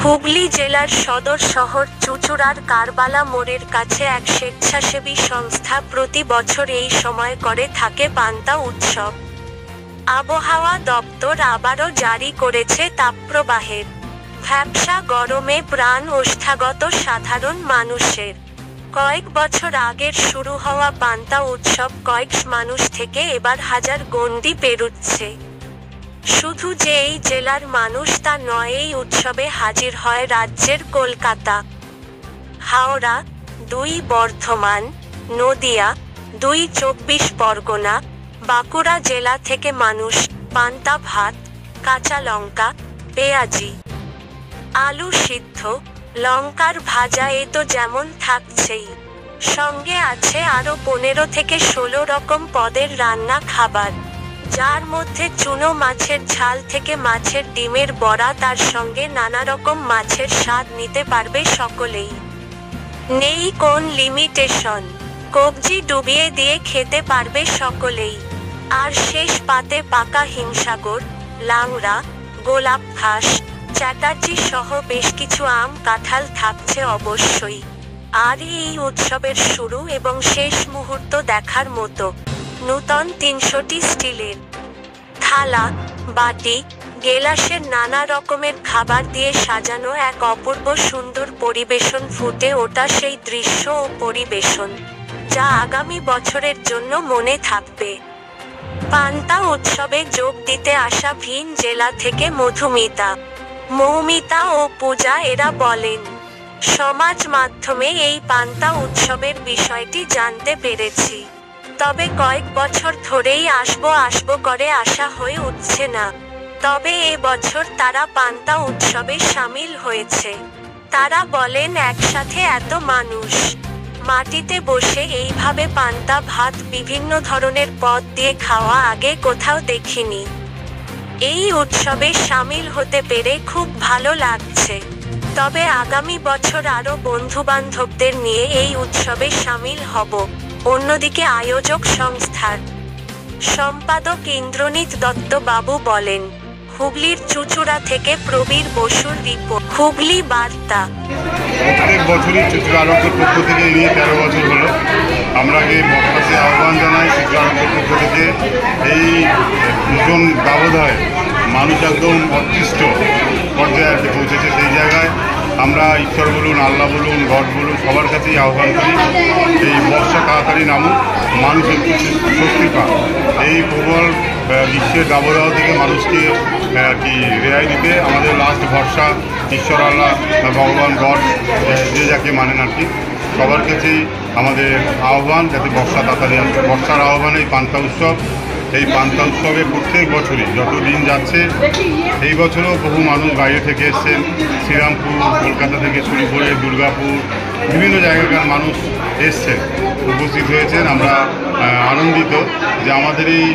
হুগলি জেলার সদর শহর চুঁচুড়ার কারবালা মোড়ের কাছে এক স্বেচ্ছাসেবী সংস্থা প্রতি বছর এই সময় করে থাকে পান্তা উৎসব। আবহাওয়া দপ্তর আবারও জারি করেছে তাপপ্রবাহের ভ্যাপসা গরমে প্রাণ ওষ্ঠাগত সাধারণ মানুষের। কয়েক বছর আগের শুরু হওয়া পান্তা উৎসব কয়েক মানুষ থেকে এবার হাজার গণ্ডি পেরুচ্ছে। শুধু যে এই জেলার মানুষ তা নয়, এই উৎসবে হাজির হয় রাজ্যের কলকাতা, হাওড়া, 2 বর্ধমান, নদিয়া, 2 চব্বিশ পরগনা, বাঁকুড়া জেলা থেকে মানুষ। পান্তা ভাত, কাঁচা লঙ্কা, পেঁয়াজি, আলু সিদ্ধ, লঙ্কার ভাজা এ তো যেমন থাকছেই, সঙ্গে আছে আরও 15 থেকে 16 রকম পদের রান্না খাবার, যার মধ্যে চুনো মাছের ঝাল থেকে মাছের ডিমের বড়া, তার সঙ্গে নানা রকম মাছের স্বাদ নিতে পারবে সকলেই। নেই কোন লিমিটেশন, কবজি ডুবিয়ে দিয়ে খেতে পারবে সকলেই। আর শেষ পাতে পাকা হিমসাগর, লাংড়া, গোলাপ ঘাস, চ্যাটার্জি সহ বেশ কিছু আম কাঁঠাল থাকছে অবশ্যই। আর এই উৎসবের শুরু এবং শেষ মুহূর্ত দেখার মতো। নূতন 300টি স্টিলের থালা, বাটি, গেলাসের নানা রকমের খাবার দিয়ে সাজানো এক অপূর্ব সুন্দর পরিবেশন, ফুটে ওঠা সেই দৃশ্য ও পরিবেশন যা আগামী বছরের জন্য মনে থাকবে। পান্তা উৎসবে যোগ দিতে আসা ভিন জেলা থেকে মধুমিতা, মৌমিতা ও পূজা এরা বলেন, সমাজ মাধ্যমে এই পান্তা উৎসবের বিষয়টি জানতে পেরেছি, তবে কয়েক বছর ধরেই আসবো করে আসা হয়ে উঠছে না। তবে এ বছর তারা পান্তা উৎসবে সামিল হয়েছে। তারা বলেন, একসাথে এত মানুষ মাটিতে বসে এইভাবে পান্তা ভাত বিভিন্ন ধরনের পদ দিয়ে খাওয়া আগে কোথাও দেখিনি। এই উৎসবে সামিল হতে পেরে খুব ভালো লাগছে। তবে আগামী বছর আরও বন্ধুবান্ধবদের নিয়ে এই উৎসবে সামিল হব। অন্যদিকে আয়োজক সংস্থার সম্পাদক ইন্দ্রনীত দত্ত বাবু বলেন, হুগলির চুঁচুড়া থেকে প্রবীর বসুর রিপোর্ট, হুগলি বার্তা। প্রত্যেক বছরই চুঁচুড়া আরোগ্যের পক্ষ থেকে নিয়ে 13 বছর হলো। আমরা আগে বক্তাকে আহ্বান জানাই চুঁচুড়া আরোগ্যের পক্ষ থেকে। এই ভীষণ ব্যবধায় মানুষ একদম অতৃষ্ট পর্যায়ে আর কি পৌঁছেছে। সেই জায়গায় আমরা ঈশ্বর বলুন, আল্লাহ বলুন, গড বলুন, সবার কাছেই আহ্বান করি এই বর্ষা তাড়াতাড়ি নামুক, মানুষ একটু স্বস্তি পাক। এই প্রবল গ্রীষ্মের দাবদাহ থেকে মানুষকে আর কি রেহাই দিতে আমাদের লাস্ট ভরসা ঈশ্বর, আল্লাহ, ভগবান, গড, যে যাকে মানেন আর কি, সবার কাছেই আমাদের আহ্বান যাতে বর্ষা তাড়াতাড়ি আসে। বর্ষার আহ্বানে এই পান্তা উৎসব, এই পান্তা উৎসবে প্রত্যেক বছরই যত দিন যাচ্ছে, এই বছরও বহু মানুষ বাইরে থেকে এসছেন। শ্রীরামপুর, কলকাতা থেকে শুরু করে দুর্গাপুর, বিভিন্ন জায়গাকার মানুষ এসছেন, উপস্থিত হয়েছেন। আমরা আনন্দিত যে আমাদের এই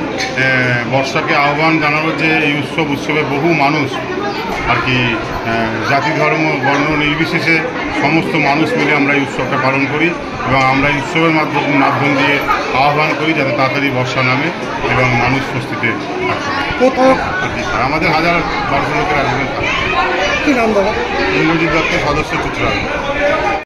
বর্ষাকে আহ্বান জানানোর যে এই উৎসবে বহু মানুষ আর কি জাতি, ধর্ম, বর্ণ নির্বিশেষে সমস্ত মানুষ মিলে আমরা এই উৎসবটা পালন করি এবং আমরা এই উৎসবের মাধ্যম দিয়ে আহ্বান করি যাতে তাড়াতাড়ি বর্ষা নামে এবং মানুষ স্বস্তিতে থাকে। আমাদের 1000-1200 লোকের আয়োজন থাকে। ইন্দ্রজিৎ দত্ত, সদস্য চুঁচুড়া।